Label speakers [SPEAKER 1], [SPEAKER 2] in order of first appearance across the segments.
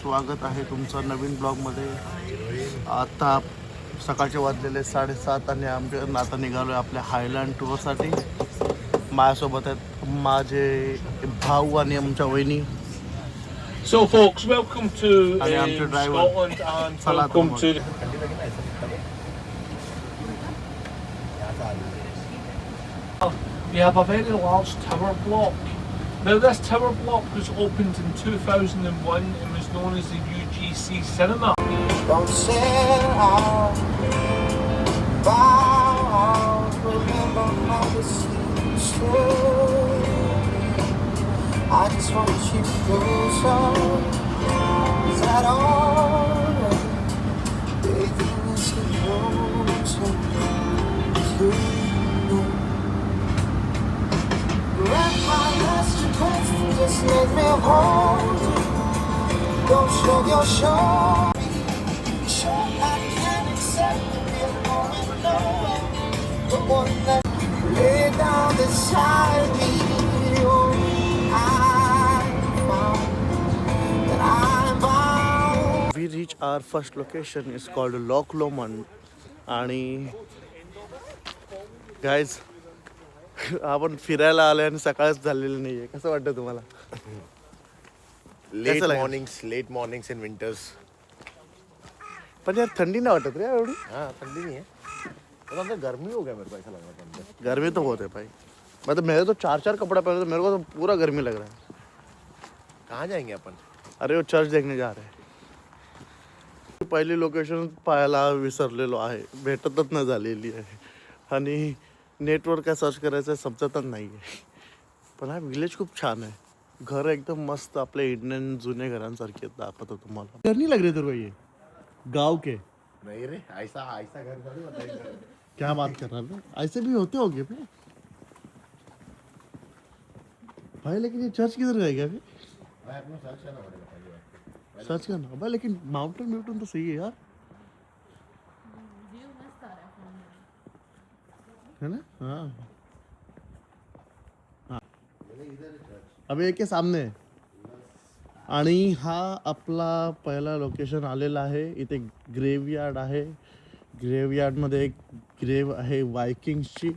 [SPEAKER 1] स्वागत आहे तुमचं नवीन ब्लॉगमध्ये. आता सकाळचे वाजलेले 7:30 आणि आमच्या आता निघालो आहे आपल्या हायलँड टूरसाठी. माझ्यासोबत आहेत माझे भाऊ आणि आमच्या वहिनी.
[SPEAKER 2] So folks, welcome to
[SPEAKER 1] And I'm the driver.
[SPEAKER 2] Scotland and
[SPEAKER 1] Salah
[SPEAKER 2] welcome to we have a very large tower block. Now this tower block was opened in 2001 and was known as the UGC Cinema.
[SPEAKER 3] Don't say out, bow out, remember how the seems true. I just want you to go so. Is that all? Everything is closer to you. Grab my last request and just let me hold you. Don't shrug your shoulders. Sure, I can accept the real moment, knowing the one that lay down beside me. Oh, I found that I'm bound.
[SPEAKER 1] We reach our first location is called Loch Lomond. आणि guys आपण फिरायला आलोय आणि सकाळच झालेली नाहीये. कसं वाटतं तुम्हाला?
[SPEAKER 4] लेट
[SPEAKER 1] कैसा लगा?
[SPEAKER 4] Mornings in winters.
[SPEAKER 1] पण यार थंडी नाही वाटत रे एवढी.
[SPEAKER 4] हाँ ठंडी नहीं है तो अंदर गर्मी हो गया मेरे को ऐसा लग रहा था अंदर.
[SPEAKER 1] गर्मी तो बहुत है भाई. मतलब मेरे तो 4 कपड़ा पहने तो मेरे को तो पूरा गर्मी लग रहा है.
[SPEAKER 4] कहाँ जाएंगे अपन?
[SPEAKER 1] अरे वो चर्च देखने जा रहे हैं. पहिली लोकेशन पाहायला विसरलेलो आहे. भेटतच न झालेली आहे आणि नेटवर काय सर्च करायचं समजतच नाही आहे. पण हा विलेज खूप छान आहे. घर एकदम मस्त आपले इंडियन जुने घरांसारखे दाखवतो तुम्हाला. घर नहीं लग रहे तेरे को ये गांव के?
[SPEAKER 4] नहीं रे ऐसा ऐसा घर थोड़ी बताइए.
[SPEAKER 1] क्या बात कर रहा है? ऐसे भी होते होंगे भाई. भाई लेकिन ये चर्च किधर रहेगा अभी?
[SPEAKER 4] भाई अपना सर्च करना पड़ेगा पहले.
[SPEAKER 1] सर्च करना भाई. लेकिन माउंटेन तो सही है यार, है ना? हाँ अभी एक सामने आहे. आणि हा आपला पहिला लोकेशन आलेला आहे. इथे ग्रेवयार्ड आहे. ग्रेवयार्डमध्ये एक ग्रेव आहे वायकिंग्सची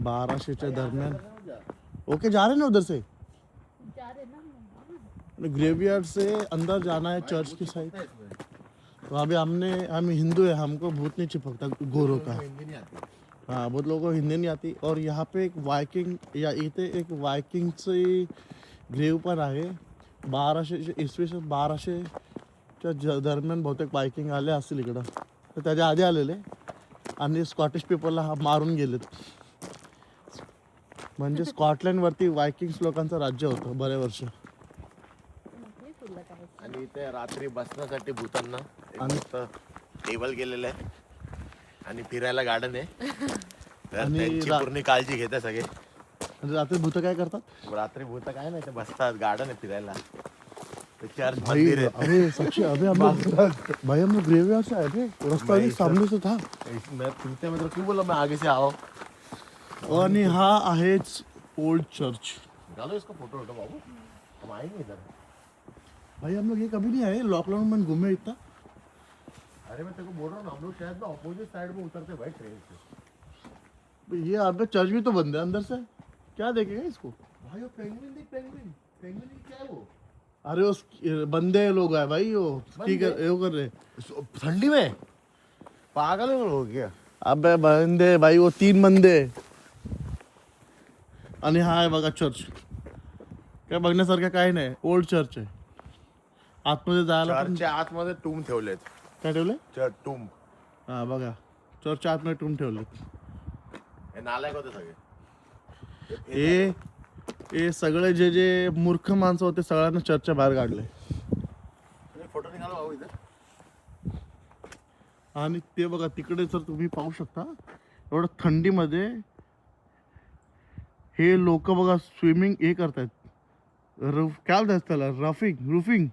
[SPEAKER 1] 1200च्या दरम्यान. ओके जा रहे ना उधर से. ग्रेवयार्ड से अंदर जाना है चर्च की साइड. तो अभी हम हिंदू है, हमको भूत नहीं चिपकता गोरों का.
[SPEAKER 4] हिंदी नहीं आती.
[SPEAKER 1] हाँ बहुत लोगों को हिंदी नहीं आती. और यहाँ पे एक वायकिंग या इथे एक वायकिंगची ग्रेव पण आहे. 1200 इसवी सन 1200च्या दरम्यान बहुतेक वायकिंग आले असतील इकडं. तर त्याच्या आधी आलेले आणि स्कॉटिश पीपलला मारून गेलेत. म्हणजे स्कॉटलँडवरती वायकिंग्स लोकांचं राज्य होतं बरे वर्ष.
[SPEAKER 4] आणि इथे रात्री बसण्यासाठी भूतांना एक
[SPEAKER 1] आणि-
[SPEAKER 4] मस्त टेबल केलेलं आहे आणि फिरायला गार्डन आहे. तर
[SPEAKER 1] आणि
[SPEAKER 4] त्यांची पूर्ण काळजी घेतात सगळे.
[SPEAKER 1] आणि रात्री भूत काय करतात?
[SPEAKER 4] रात्री भूत काय नाही ते बसतात. गार्डन आहे फिरायला. ते चर्च
[SPEAKER 1] भाई
[SPEAKER 4] मंदिर आहे.
[SPEAKER 1] अरे सच्ची अभी हम लोग ग्रेवयार्ड से आए थे. रास्ता अभी सामने से था.
[SPEAKER 4] मैं पूछते हैं मतलब क्यों बोला मैं आगे से आओ.
[SPEAKER 1] आणि हा आहेच ओल्ड चर्च.
[SPEAKER 4] निकालो इसका फोटो उठो बाबू. हम आएंगे इधर.
[SPEAKER 1] भाई हम लोग ये कभी नहीं आए. लॉकडाउन में घूमे इतना.
[SPEAKER 4] अरे मैं तेरे को बोल रहा हूँ ना हम लोग शायद ना अपोजिट साइड में उतरते भाई ट्रेन से.
[SPEAKER 1] ये अबे चर्च भी तो बंद है अंदर से. क्या देखेगा इसको?
[SPEAKER 4] भाई वो पेंगुइन देख पेंगुइन. पेंगुइन क्या है वो?
[SPEAKER 1] अरे उस बंदे लोग है भाई. वो ठीक है वो कर रहे.
[SPEAKER 4] ठंडी में पागल हो गया.
[SPEAKER 1] अबे बंदे भाई वो 3 बंदे. आणि हा आहे बघा चर्च. काय बघण्यासारखं काही नाही. ओल्ड चर्च आहे. आतमध्ये जायला पण
[SPEAKER 4] चर्चच्या आतमध्ये टूम ठेवलेत.
[SPEAKER 1] काय ठेवले?
[SPEAKER 4] चर्च टूम.
[SPEAKER 1] हा बघा चर्चच्या आतमध्ये टूम ठेवले.
[SPEAKER 4] हे नालायक होते सगळे.
[SPEAKER 1] हे सगळे जे मूर्ख माणसं होते सगळ्यांना चर्चच्या बाहेर काढले.
[SPEAKER 4] फोटो निघालो भाऊ इधर.
[SPEAKER 1] आणि ते बघा तिकडे जर तुम्ही पाहू शकता एवढं थंडीमध्ये हे लोक बघा स्विमिंग हे करतायत. क्या बोलतात त्याला? रूफिंग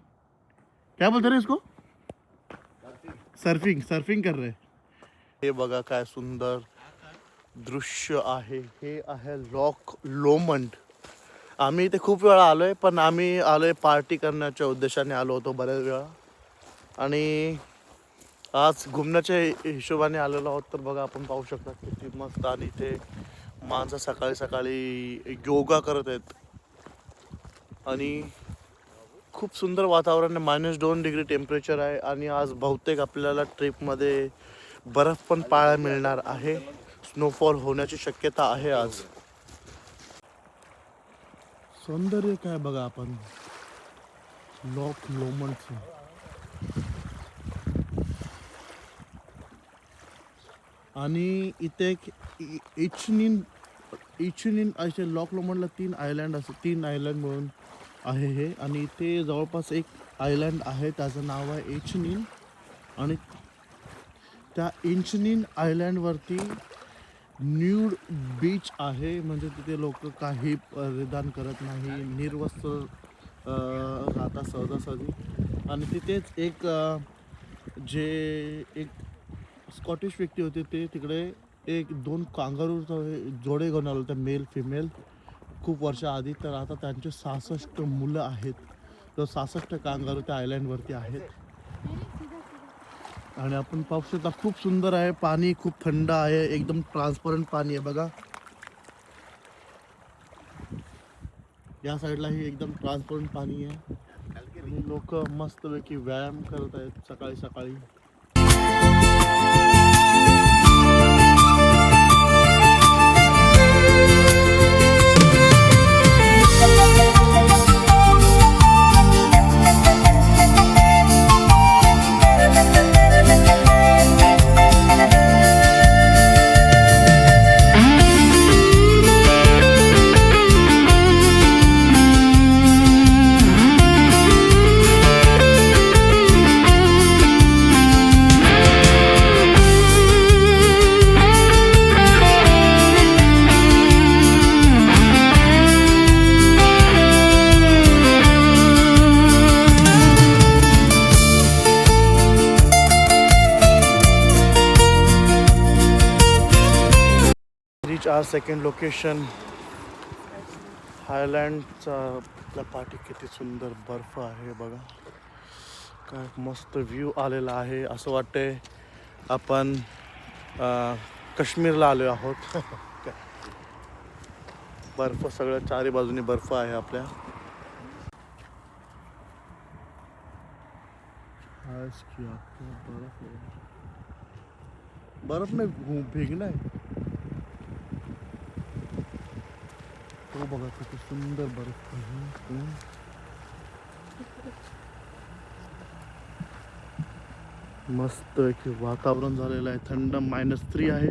[SPEAKER 1] क्या बोलते रे इसको? सर्फिंग कर रहे. हे बघा काय सुंदर दृश्य आहे. हे आहे लॉक लोमंड आम्ही इथे खूप वेळा आलोय, पण आम्ही आलोय पार्टी करण्याच्या उद्देशाने आलो होतो बऱ्याच वेळा. आणि आज घुमण्याच्या हिशोबाने आलेलो आहोत. तर बघा आपण पाहू शकता किती मस्त. आणि इथे माणसं सकाळी सकाळी योगा करत आहेत. आणि खूप सुंदर वातावरण आहे. -2 डिग्री टेम्परेचर आहे. आणि आज बहुतेक आपल्याला ट्रिपमध्ये बर्फ पण पाहायला मिळणार आहे. स्नोफॉल होण्याची शक्यता आहे आज. सौंदर्य काय बघा आपण लॉक लोमंडचं. आणि इथे एक इचनिन असे लॉक लोमंडला 3 आयलंड म्हणून आहे हे. आणि इथे जवळपास एक आयलंड आहे त्याचं नाव आहे इचनिन. आणि त्या इचनिन आयलंडवरती न्यूड बीच आहे. म्हणजे तिथे लोक काही परिधान करत नाही, निर्वस्त्र राहतात सहजासहजी. आणि तिथेच एक स्कॉटिश व्यक्ती होते ते तिकडे 1-2 कांगारू जोडे घेऊन आले होते, मेल फिमेल, खूप वर्ष आधी. तर आता त्यांचे 66 मुलं आहेत. तर 66 कांगारू त्या आयलंडवरती आहेत. आणि आपण पाहू शकता खूप सुंदर आहे. पाणी खूप थंड आहे, एकदम ट्रान्सपरंट पाणी आहे बघा. या साईडलाही एकदम ट्रान्सपरंट पाणी आहे. आणि लोक मस्तपैकी व्यायाम करत आहेत सकाळी सकाळी. Our second लोकेशन हायलँडचा. आपल्या पाठी किती सुंदर बर्फ आहे बघा. काय मस्त व्ह्यू आलेला आहे. असं वाटतंय आपण काश्मीरला आलो आहोत. बर्फ सगळ्या चारी बाजूनी बर्फ आहे आपल्या. बर्फ में भीगना है. तो बघा किती सुंदर बर्फ आहे. मस्त वातावरण झालेलं आहे. थंड -3 आहे.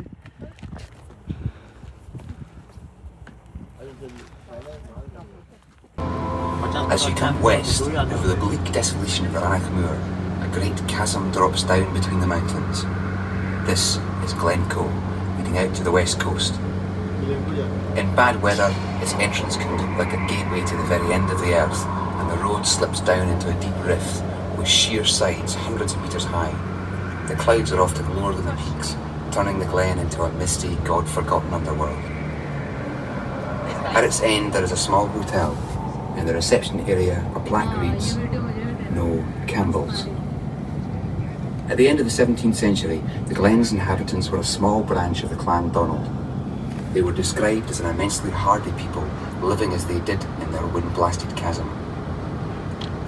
[SPEAKER 5] As you come west over the bleak desolation of Ranachmoor, a great chasm drops down between the mountains. This is Glencoe, leading out to the west coast. In bad weather, its entrance can look like a gateway to the very end of the earth, and the road slips down into a deep rift with sheer sides hundreds of meters high. The clouds are often lower than the peaks, turning the glen into a misty, God-forgotten underworld. At its end, there is a small hotel. In the reception area, a plaque reads, "No Campbells." At the end of the 17th century, the glen's inhabitants were a small branch of the Clan Donald. They were described as an immensely hardy people, living as they did in their wind-blasted chasm.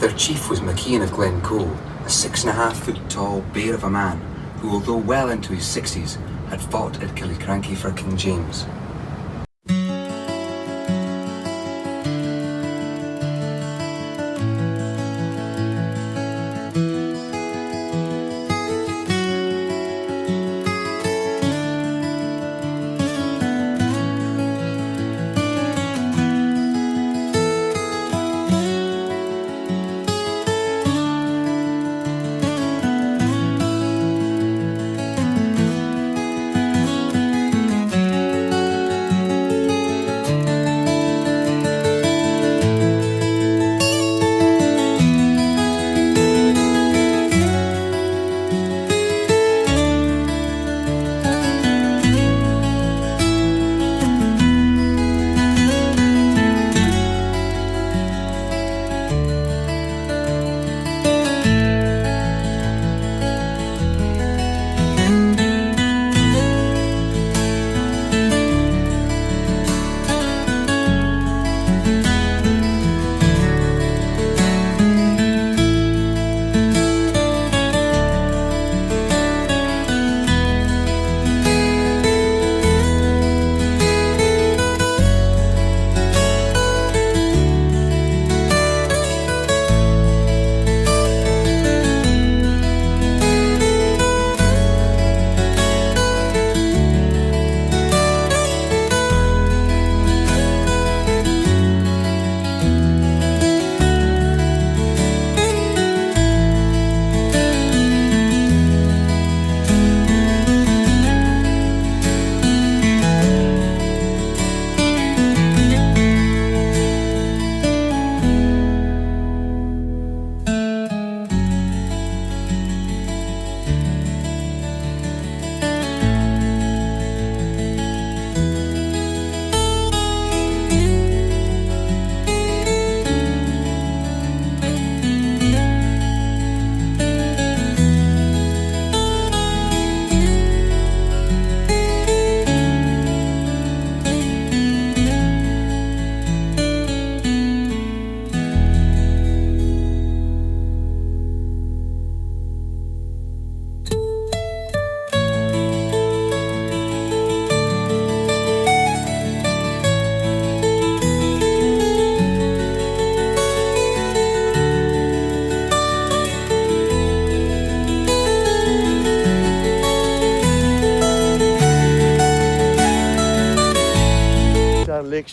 [SPEAKER 5] Their chief was MacIan of Glencoe, a 6.5-foot tall bear of a man who, although well into his 60s, had fought at Killiecrankie for King James.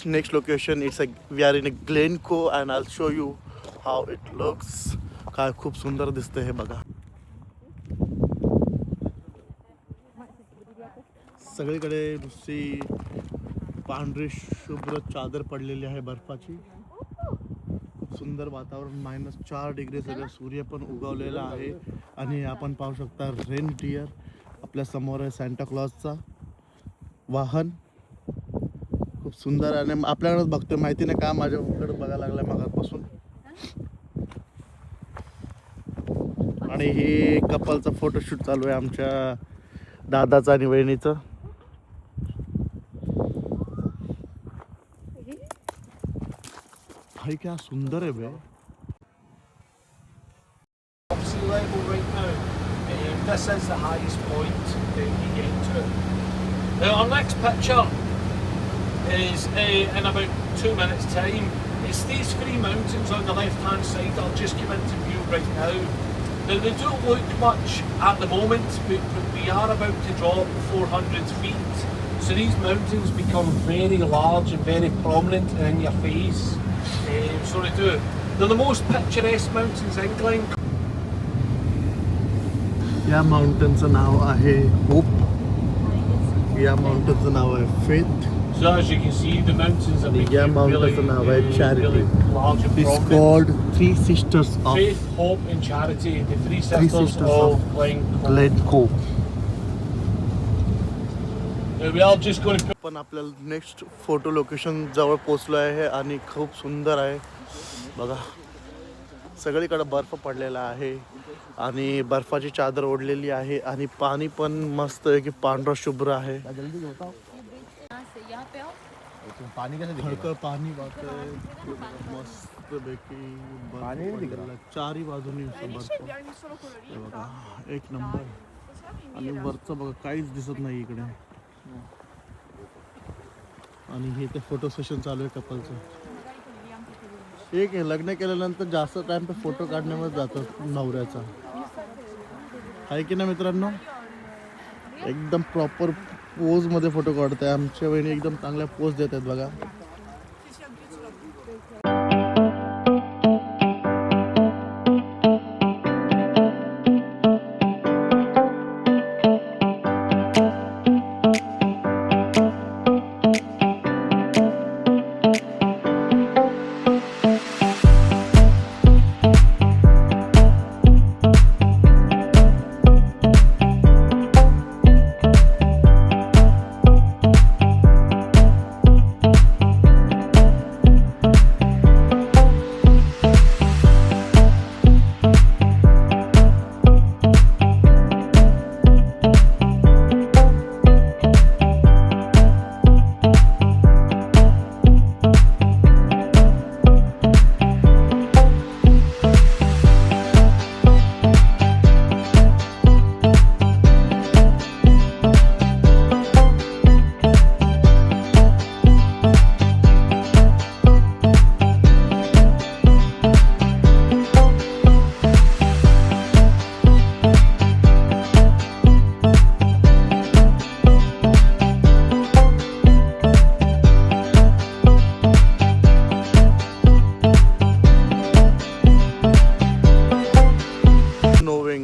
[SPEAKER 1] next location. We are in a Glencoe and I'll show you how it looks. काय खूप सुंदर दिसते हे बघा. सगळीकडे नुसती पांढरी शुभ्र चादर पडलेली आहे बर्फाची. खूप सुंदर वातावरण. -4 डिग्री सगळं सूर्य पण उगवलेला आहे. आणि आपण पाहू शकता रेन डिअर आपल्या समोर आहे. सॅन्टा क्लॉजचा वाहन खूप सुंदर. आणि आपल्याकडेच बघतोय माहिती नाही का माझ्याकडे बघायला लागलाय मागापासून. आणि हे कपलचा फोटोशूट चालू आहे आमच्या दादाचं आणि वहिनीचं. भाई क्या सुंदर है बे.
[SPEAKER 2] Sea level right now. This is the highest point that you get to. Now our next picture is in about 2 minutes' time. It's these 3 mountains on the left-hand side. I'll just come into view right now. Now they don't look much at the moment, but we are about to drop 400 feet. So these mountains become very large and very prominent in your face. So they do. They're the most picturesque mountains in Glencoe.
[SPEAKER 1] या माउंटनचं नाव आहे hope. या माउंटनचं नाव आहे faith.
[SPEAKER 2] So as you can see, the mountains are
[SPEAKER 1] Yeah,
[SPEAKER 2] becoming
[SPEAKER 1] mountains
[SPEAKER 2] really,
[SPEAKER 1] are now very charity.
[SPEAKER 2] really large and
[SPEAKER 1] It's
[SPEAKER 2] prominent.
[SPEAKER 1] called Three Sisters of
[SPEAKER 2] Faith, Hope and Charity, the three sisters,
[SPEAKER 1] sisters
[SPEAKER 2] of
[SPEAKER 1] of
[SPEAKER 2] Glencoe.
[SPEAKER 1] Glencoe.
[SPEAKER 2] Now we are just going to put
[SPEAKER 1] पण आपल्याला next photo location जवळ पोचलो आहे आणि खूप सुंदर आहे बघा. सगळीकडे बर्फ पडलेला आहे आणि बर्फाची चादर ओढलेली आहे आणि पाणी पण मस्त आहे की पांढरं शुभ्र आहे.
[SPEAKER 4] पानी कैसे दिखेगा?
[SPEAKER 1] खडखड पाणी वाहतंय मस्त पैकी.
[SPEAKER 4] पाणी नाही दिखत.
[SPEAKER 1] चारही बाजूनी बर्फ. हे बघा एक नंबर. आणि वरचं बघा काहीच दिसत नाही इकडे. आणि हे ते फोटो सेशन चालू आहे कपलचं. एक आहे लग्न केल्यानंतर जास्त टाइम तर फोटो काढण्यामध्ये जातो नवऱ्याचा. आहे की ना मित्रांनो. एकदम प्रॉपर पोज मध्ये फोटो काढताय. आमच्या वहिनी एकदम चांगल्या पोज देत आहेत बघा.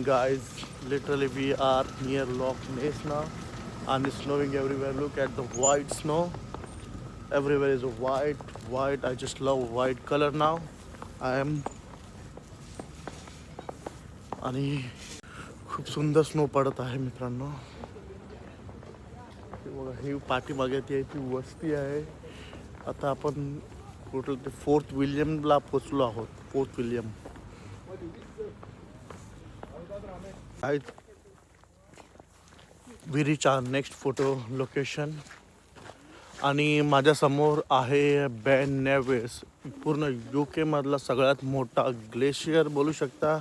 [SPEAKER 1] Guys, literally we are near Loch Ness now and it's snowing everywhere. Look at the white snow. Everywhere is white. I just love white color now. I am आणि खूप सुंदर स्नो पडत आहे मित्रांनो. बघा ही पाठीमागे ती वस्ती आहे. आता आपण कुठलं ते फोर्ट विल्यमला पोचलो आहोत. Fort William. We reach our next photo location. आणि माझ्यासमोर आहे बेन नेव्हिस. पूर्ण UK मधला सगळ्यात मोठा ग्लेशियर बोलू शकता.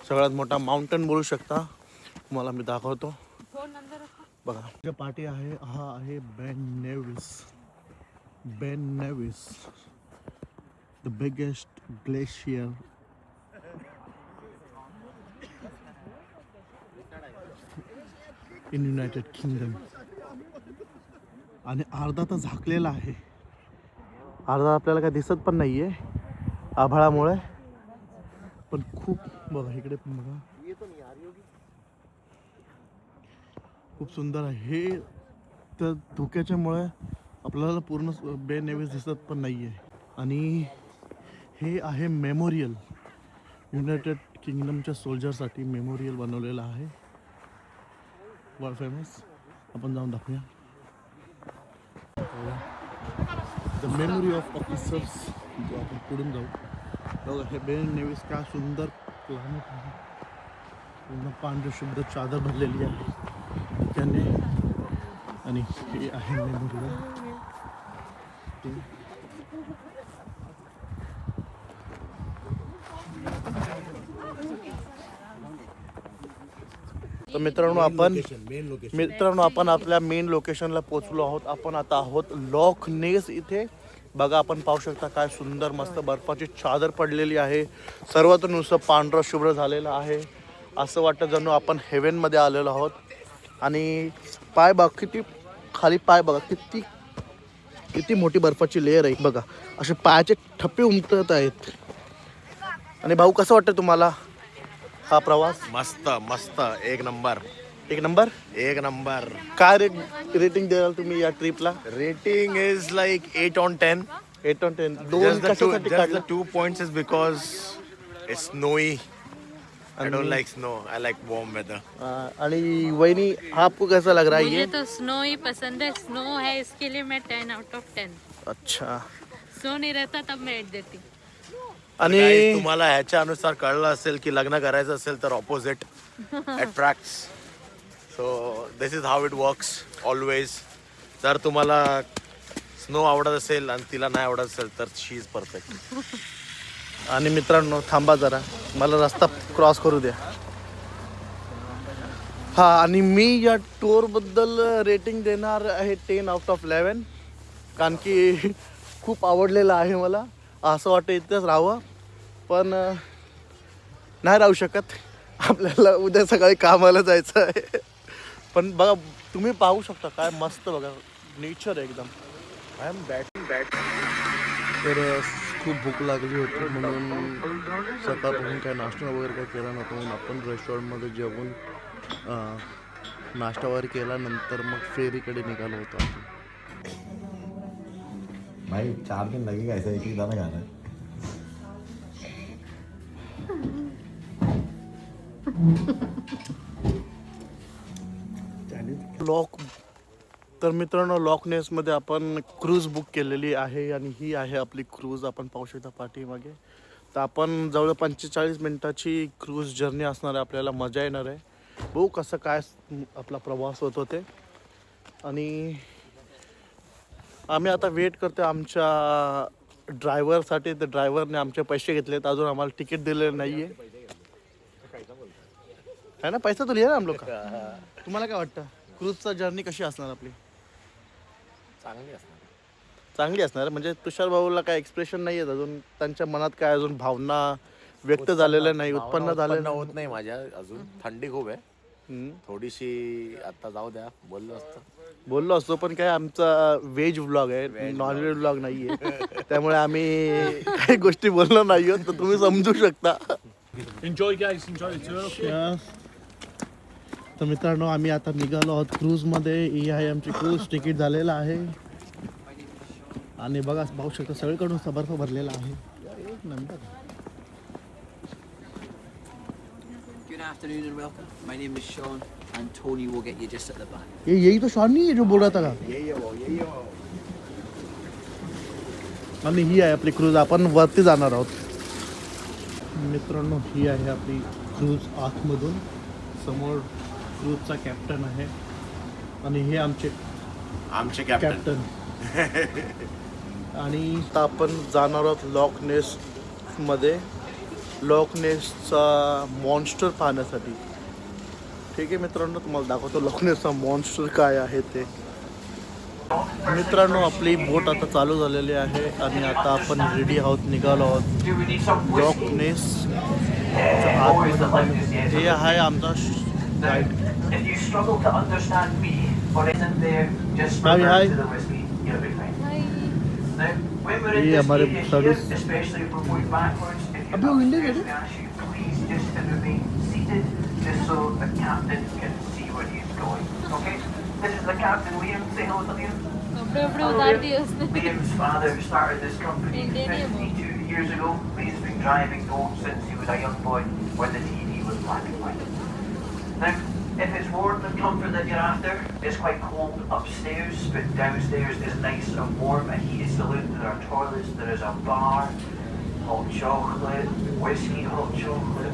[SPEAKER 1] सगळ्यात मोठा माउंटन बोलू शकता. तुम्हाला मी दाखवतो बघा. माझ्या पाठी आहे हा आहे Ben Nevis. Ben Nevis the biggest glacier in United Kingdom. आणि अर्धा तर झाकलेला आहे. अर्धा आपल्याला काय दिसत पण नाही आहे आभाळामुळे, पण खूप बघा इकडे पण बघा खूप सुंदर आहे. हे तर धुक्याच्यामुळे आपल्याला पूर्ण बे नेव्हिस दिसत पण नाही आहे. आणि हे आहे मेमोरियल, युनायटेड किंगडमच्या सोल्जरसाठी मेमोरियल बनवलेलं आहे, वर्ल्ड फेमस. आपण जाऊन दाखवूया. द मेमोरी ऑफ ऑफिसर्स, जो आपण पुढून जाऊ. बघा हे बे नेव्हिस काय सुंदर प्लॅनेट आहे. पूर्ण पांढरी शुभ्र चादर भरलेली आहे त्याने. आणि हे आहे मेमोरियल. तर मित्रांनो आपण आपल्या मेन लोकेशनला पोहोचलो आहोत. आपण आता आहोत लॉक नेस इथे. बघा आपण पाहू शकता काय सुंदर मस्त बर्फाची चादर पडलेली आहे. सर्वत्र नुसतं पांढरं शुभ्र झालेलं आहे. असं वाटतं जणू आपण हेव्हनमध्ये आलेलो आहोत. आणि पाय बघा किती खाली, पाय बघा किती मोठी बर्फाची लेअर आहे. बघा असे पायाचे ठप्पे उमटत आहेत. आणि भाऊ कसं वाटतं तुम्हाला हा प्रवास?
[SPEAKER 4] मस्त मस्त, एक नंबर.
[SPEAKER 1] एक नंबर. काय रेटिंग द्याल तुम्ही या ट्रिपला?
[SPEAKER 4] Rating is like 8 on 10.
[SPEAKER 1] 8 on 10. दोन कशासाठी काढलं?
[SPEAKER 4] 2 points is because it's snowy. I don't like snow. I like warm weather.
[SPEAKER 1] आणि वहिनी आपको कैसा लग रहा है
[SPEAKER 6] मुझे
[SPEAKER 1] ये?
[SPEAKER 6] तो स्नो ही पसंद है. स्नो है इसके लिए मैं 10 out of 10.
[SPEAKER 1] अच्छा.
[SPEAKER 6] स्नो नहीं रहता तब मैं 8 देती.
[SPEAKER 1] आणि
[SPEAKER 4] Guys, तुम्हाला ह्याच्या अनुसार कळलं असेल की लग्न करायचं असेल तर opposite attracts. So this is how it works always. जर तुम्हाला स्नो आवडत असेल आणि तिला नाही आवडत असेल तर शी इज परफेक्ट.
[SPEAKER 1] आणि मित्रांनो थांबा जरा, मला रस्ता क्रॉस करू द्या. हा, आणि मी या टूरबद्दल रेटिंग देणार आहे 10 out of 11. कारण की खूप आवडलेलं आहे मला. असं वाटतं इथंच राहावं, पण नाही राहू शकत. आपल्याला उद्या सकाळी कामाला जायचं आहे. पण बघा तुम्ही पाहू शकता काय मस्त बघा नेचर एकदम. I am bat. तर खूप भूक लागली होती म्हणून सकाळपासून काय नाश्ता वगैरे काय केला नव्हता. म्हणून आपण रेस्टॉरंटमध्ये जेवून नाश्ता वगैरे केला. नंतर मग फेरीकडे निघालो होतो आपण.
[SPEAKER 7] भाई 4 दिन लगेगा ऐसा एक ही गाना गाना है.
[SPEAKER 1] लॉक तर मित्रांनो लॉकनेसमध्ये आपण क्रूज बुक केलेली आहे आणि ही आहे आपली क्रूज. आपण पाहू शकता पाठीमागे. तर आपण जवळ 45 मिनिटाची क्रूज जर्नी असणार आहे. आपल्याला मजा येणार आहे. बघू कसं काय आपला प्रवास होतो ते. आणि आम्ही आता वेट करतो आमच्या ड्रायव्हरसाठी. तर ड्रायव्हरने आमचे पैसे घेतलेत, अजून आम्हाला तिकीट दिलेलं नाही आहे. है ना, पैसा तो लिहा ना हम लोग का. तुम्हाला काय वाटतं क्रूजचा जर्नी कशी असणार आपली? चांगली असणार. म्हणजे तुषार भाऊला काय एक्सप्रेशन नाही आहेत अजून, त्यांच्या मनात काय अजून भावना व्यक्त झालेल्या नाही, उत्पन्न झालेलं
[SPEAKER 4] होत नाही माझ्या अजून. थंडी खूप आहे थोडीशी. आता जाऊ द्या,
[SPEAKER 1] बोललो असतो. पण काय आमचा व्हेज व्लॉग आहे, नॉन व्हेज व्लॉग नाही आहे. त्यामुळे आम्ही काही गोष्टी बोललो नाही आहोत, तर तुम्ही समजू शकता.
[SPEAKER 2] Enjoy, guys. Enjoy the tour.
[SPEAKER 1] तर मित्रांनो आम्ही आता निघालो आहोत क्रूजमध्ये. ही आहे आमची क्रूज. तिकीट झालेलं आहे. आणि बघा पाहू शकता सगळीकडून बर्फ भरलेला आहे. एक number.
[SPEAKER 8] Good afternoon and welcome. My name is Sean and Tony will get you just at the back.
[SPEAKER 1] ये यही तो शॉन नहीं है जो बोल रहा था का? आणि ही आहे आपली क्रूज. आपण वरती जाणार आहोत. मित्रांनो ही आहे आपली क्रूज आतमधून. समोर क्रूजचा कॅप्टन आहे आणि हे आमचे कॅप्टन. आणि आता आपण जाणार आहोत लॉकनेसमध्ये. लॉकनेसचा मॉन्स्टर पाहण्यासाठी. ठीक आहे मित्रांनो, तुम्हाला दाखवतो लॉकनेसचा मॉन्स्टर काय आहे ते. मित्रांनो आपली बोट आता चालू झालेली आहे आणि आता आपण रेडी आहोत, निघालो आहोत लॉकनेस. हे आहे आमचा guide. High.
[SPEAKER 3] When we're in
[SPEAKER 1] ये
[SPEAKER 3] this
[SPEAKER 1] हमारे
[SPEAKER 3] area here,
[SPEAKER 1] service
[SPEAKER 3] especially if we're going backwards, if you're
[SPEAKER 1] अभी वो इंडियन
[SPEAKER 3] upstairs,
[SPEAKER 1] है
[SPEAKER 3] we ask you please just to remain seated, just so the captain can see where he's going. Okay? This is the captain, Liam. Say hello to Liam.
[SPEAKER 6] कपड़े वपड़े उतार दिए उसने
[SPEAKER 3] Liam's father started this company
[SPEAKER 6] Indian है वो।
[SPEAKER 3] 52 years ago. Liam's been driving boats since he was a young boy when the TV was black and white. Now, if it's warmth and comfort that you're after, it's quite cold upstairs, but downstairs is nice and warm. A heated saloon, there are toilets, there is a bar, hot chocolate, whiskey, hot chocolate,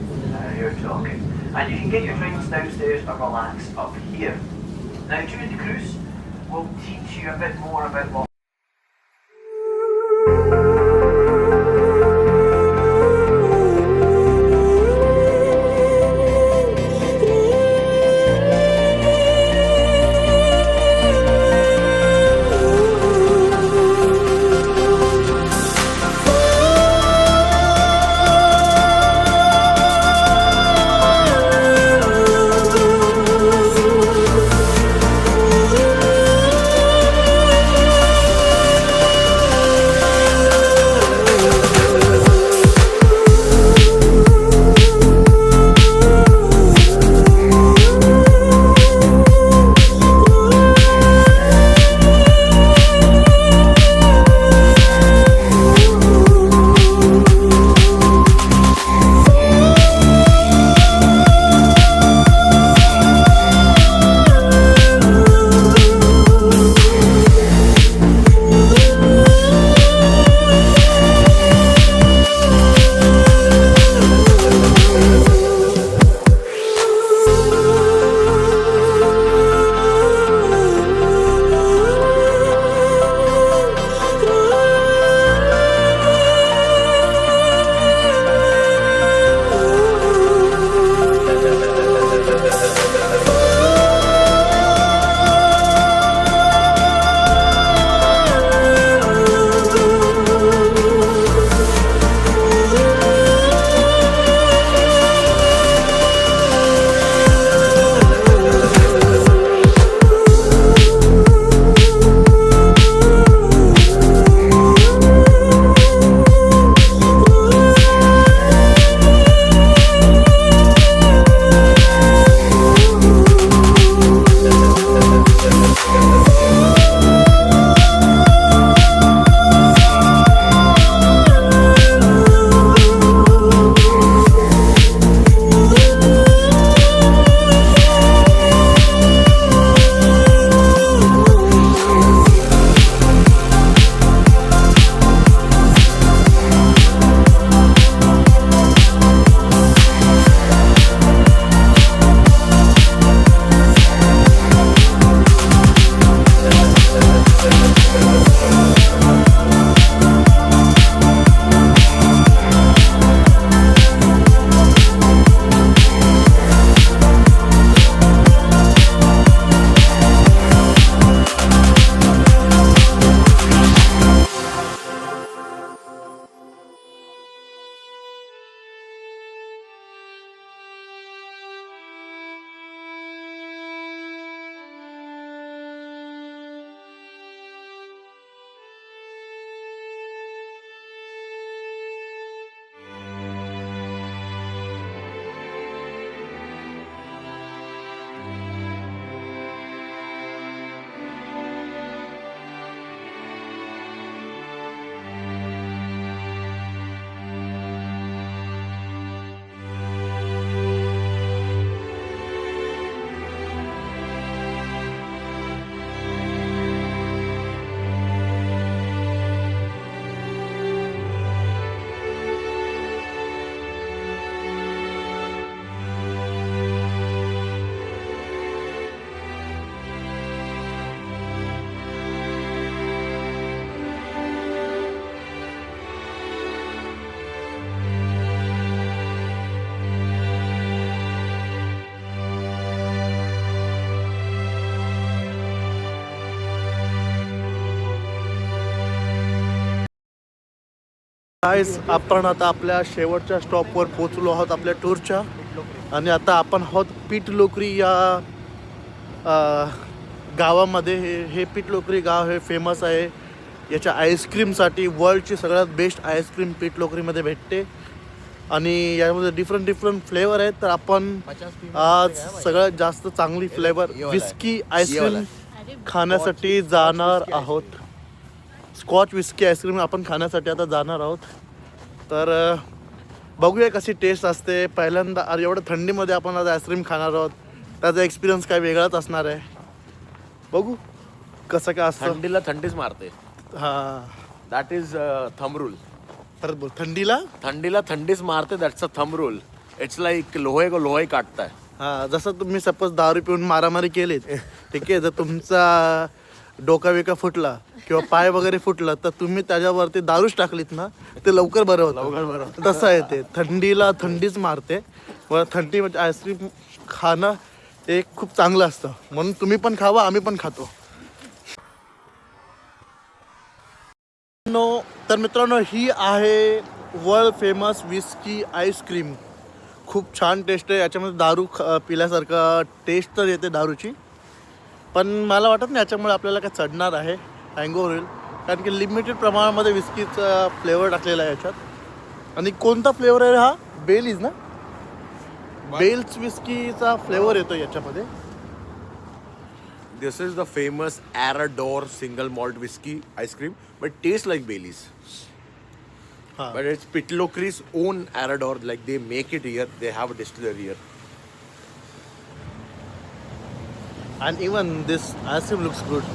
[SPEAKER 3] you're talking. And you can get your drinks downstairs and relax up here. Now, during the cruise, we'll teach you a bit more about what
[SPEAKER 1] गाईस आपण आता आपल्या शेवटच्या स्टॉपवर पोहोचलो आहोत आपल्या टूरच्या आणि आता आपण आहोत पीठलोकरी या गावामध्ये. हे पीठलोकरी गाव हे फेमस आहे याच्या आईस्क्रीमसाठी वर्ल्डची सगळ्यात बेस्ट आईस्क्रीम पीठ लोकरीमध्ये भेटते आणि यामध्ये डिफरंट फ्लेवर आहेत. तर आपण आज सगळ्यात जास्त चांगली फ्लेवर विस्की आईस्क्रीम खाण्यासाठी जाणार आहोत. स्कॉच विस्की आईस्क्रीम आपण खाण्यासाठी आता जाणार आहोत. तर बघूया कशी टेस्ट असते. पहिल्यांदा अरे एवढं थंडीमध्ये आपण आज आईस्क्रीम खाणार आहोत, त्याचा एक्सपिरियन्स काय वेगळाच असणार आहे. बघू कसं काय असतं.
[SPEAKER 4] थंडीला थंडीच मारते.
[SPEAKER 1] हां
[SPEAKER 4] दॅट इज थंब रूल.
[SPEAKER 1] परत बोल. थंडीला
[SPEAKER 4] थंडीच मारते. That's a thumb rule. It's like लोहे को लोहे काटता है.
[SPEAKER 1] हां जसं तुम्ही सपोज दारू पिऊन मारामारी केलीत, ठीक आहे, जर तुमचा डोका बिका फुटला किंवा पाय वगैरे फुटला तर तुम्ही त्याच्यावरती दारूच टाकलीत ना, ते लवकर बरं होतं. तसं आहे ते. थंडीला थंडीच मारते. व थंडीमध्ये आईस्क्रीम खाणं हे खूप चांगलं असतं, म्हणून तुम्ही पण खावा, आम्ही पण खातो. तर मित्रांनो, ही आहे वर्ल्ड फेमस विस्की आईस्क्रीम. खूप छान टेस्ट आहे. याच्यामध्ये दारू पिल्यासारखं टेस्ट तर येते दारूची, पण मला वाटत नाही याच्यामुळे आपल्याला काय चढणार आहे, हँगओव्हर होईल. कारण की लिमिटेड प्रमाणामध्ये विस्कीचा फ्लेवर टाकलेला आहे याच्यात. आणि कोणता फ्लेवर आहे हा? बेलीज ना, बेल्स विस्कीचा फ्लेवर येतो याच्यामध्ये.
[SPEAKER 4] This is the famous Arador single malt whiskey ice cream, but tastes like Baileys. But it's Pitlochry's own Arador, like they make it here. They have a distillery here.
[SPEAKER 1] And even this ice cream looks good.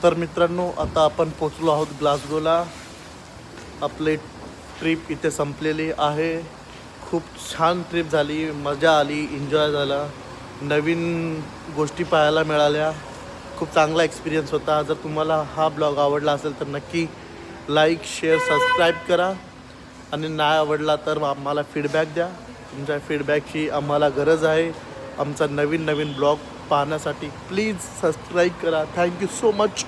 [SPEAKER 1] तर मित्रांनो, आता आपण पोचलो आहोत ग्लासगोला. आपली trip इथे संपलेली आहे. खूप छान ट्रिप झाली, मजा आली, एन्जॉय झाला, नवीन गोष्टी पाहायला मिळाल्या. खूप चांगला एक्सपिरियन्स होता. जर तुम्हाला हा ब्लॉग आवडला असेल तर नक्की लाईक, शेअर, सबस्क्राईब करा. आणि नाही आवडला तर आम्हाला फीडबॅक द्या. तुमच्या फीडबॅकची आम्हाला गरज आहे आमचा नवीन ब्लॉग पाहण्यासाठी. प्लीज सबस्क्राईब करा. Thank you so much.